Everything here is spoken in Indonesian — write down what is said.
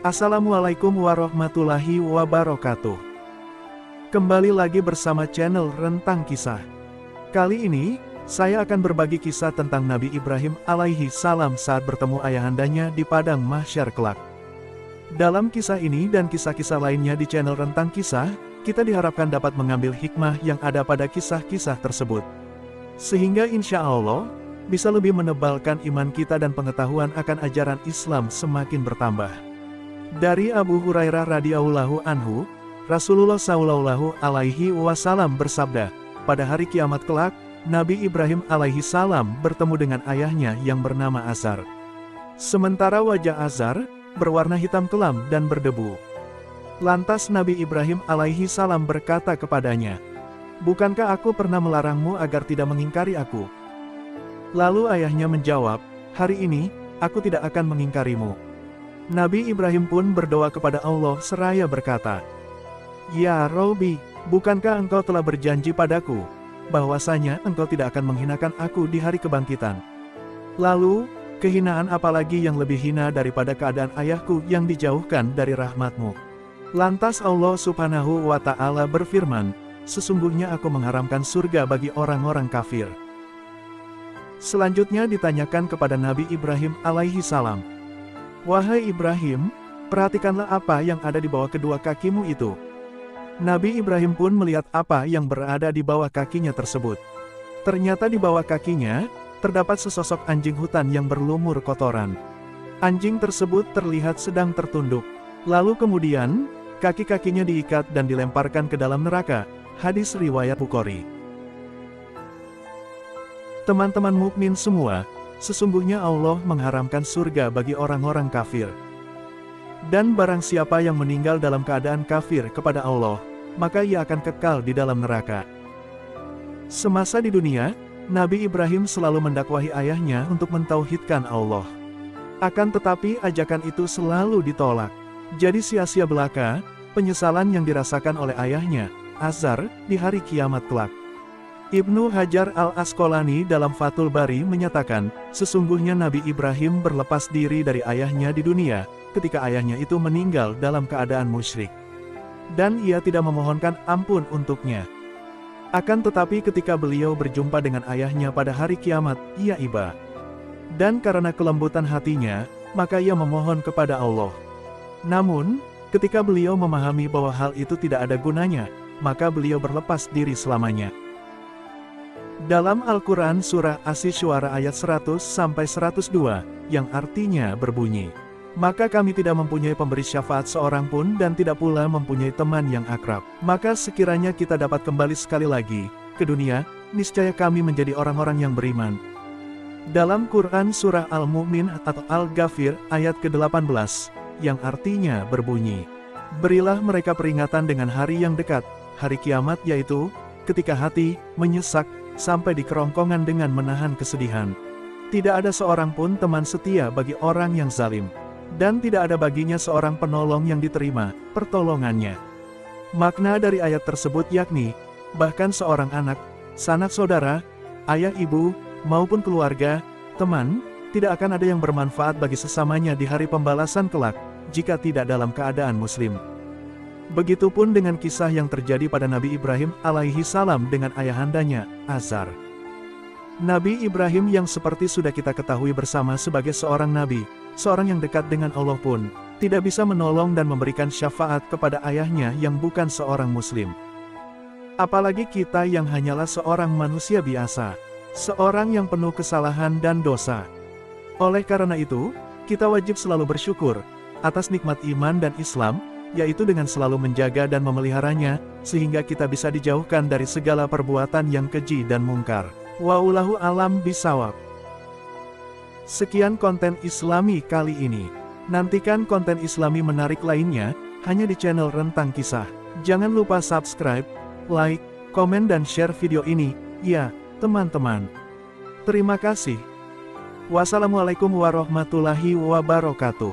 Assalamualaikum warahmatullahi wabarakatuh. Kembali lagi bersama channel Rentang Kisah. Kali ini, saya akan berbagi kisah tentang Nabi Ibrahim alaihi salam saat bertemu ayahandanya di padang mahsyar kelak. Dalam kisah ini dan kisah-kisah lainnya di channel Rentang Kisah, kita diharapkan dapat mengambil hikmah yang ada pada kisah-kisah tersebut. Sehingga insya Allah, bisa lebih menebalkan iman kita dan pengetahuan akan ajaran Islam semakin bertambah. Dari Abu Hurairah radhiyallahu anhu, Rasulullah sallallahu alaihi wasallam bersabda, pada hari kiamat kelak, Nabi Ibrahim alaihi salam bertemu dengan ayahnya yang bernama Azar. Sementara wajah Azar berwarna hitam kelam dan berdebu. Lantas Nabi Ibrahim alaihi salam berkata kepadanya, "Bukankah aku pernah melarangmu agar tidak mengingkari aku?" Lalu ayahnya menjawab, "Hari ini, aku tidak akan mengingkarimu." Nabi Ibrahim pun berdoa kepada Allah seraya berkata, "Ya Rabbi, bukankah engkau telah berjanji padaku, bahwasanya engkau tidak akan menghinakan aku di hari kebangkitan? Lalu, kehinaan apalagi yang lebih hina daripada keadaan ayahku yang dijauhkan dari rahmatmu?" Lantas Allah subhanahu wa ta'ala berfirman, "Sesungguhnya aku mengharamkan surga bagi orang-orang kafir." Selanjutnya ditanyakan kepada Nabi Ibrahim alaihi salam, "Wahai Ibrahim, perhatikanlah apa yang ada di bawah kedua kakimu itu." Nabi Ibrahim pun melihat apa yang berada di bawah kakinya tersebut. Ternyata di bawah kakinya, terdapat sesosok anjing hutan yang berlumur kotoran. Anjing tersebut terlihat sedang tertunduk. Lalu kemudian, kaki-kakinya diikat dan dilemparkan ke dalam neraka. Hadis riwayat Bukhari. Teman-teman mukmin semua, sesungguhnya Allah mengharamkan surga bagi orang-orang kafir. Dan barang siapa yang meninggal dalam keadaan kafir kepada Allah, maka ia akan kekal di dalam neraka. Semasa di dunia, Nabi Ibrahim selalu mendakwahi ayahnya untuk mentauhidkan Allah. Akan tetapi ajakan itu selalu ditolak. Jadi sia-sia belaka penyesalan yang dirasakan oleh ayahnya, Azar, di hari kiamat kelak. Ibnu Hajar al-Asqalani dalam Fathul Bari menyatakan, sesungguhnya Nabi Ibrahim berlepas diri dari ayahnya di dunia, ketika ayahnya itu meninggal dalam keadaan musyrik. Dan ia tidak memohonkan ampun untuknya. Akan tetapi ketika beliau berjumpa dengan ayahnya pada hari kiamat, ia iba. Dan karena kelembutan hatinya, maka ia memohon kepada Allah. Namun, ketika beliau memahami bahwa hal itu tidak ada gunanya, maka beliau berlepas diri selamanya. Dalam Al-Quran Surah Asy-Syu'ara ayat 100-102, yang artinya berbunyi, "Maka kami tidak mempunyai pemberi syafaat seorang pun dan tidak pula mempunyai teman yang akrab. Maka sekiranya kita dapat kembali sekali lagi ke dunia, niscaya kami menjadi orang-orang yang beriman." Dalam Quran Surah Al-Mu'min atau Al-Ghafir ayat ke-18, yang artinya berbunyi, "Berilah mereka peringatan dengan hari yang dekat, hari kiamat yaitu, ketika hati menyesak, sampai di kerongkongan dengan menahan kesedihan. Tidak ada seorang pun teman setia bagi orang yang zalim. Dan tidak ada baginya seorang penolong yang diterima pertolongannya." Makna dari ayat tersebut yakni, bahkan seorang anak, sanak saudara, ayah ibu, maupun keluarga, teman, tidak akan ada yang bermanfaat bagi sesamanya di hari pembalasan kelak, jika tidak dalam keadaan muslim. Begitupun dengan kisah yang terjadi pada Nabi Ibrahim alaihi salam dengan ayahandanya, Azar. Nabi Ibrahim yang seperti sudah kita ketahui bersama sebagai seorang nabi, seorang yang dekat dengan Allah pun, tidak bisa menolong dan memberikan syafaat kepada ayahnya yang bukan seorang muslim. Apalagi kita yang hanyalah seorang manusia biasa, seorang yang penuh kesalahan dan dosa. Oleh karena itu, kita wajib selalu bersyukur atas nikmat iman dan Islam, yaitu dengan selalu menjaga dan memeliharanya, sehingga kita bisa dijauhkan dari segala perbuatan yang keji dan mungkar. Wallahu a'lam bishawab. Sekian konten Islami kali ini. Nantikan konten Islami menarik lainnya, hanya di channel Rentang Kisah. Jangan lupa subscribe, like, komen dan share video ini, ya, teman-teman. Terima kasih. Wassalamualaikum warahmatullahi wabarakatuh.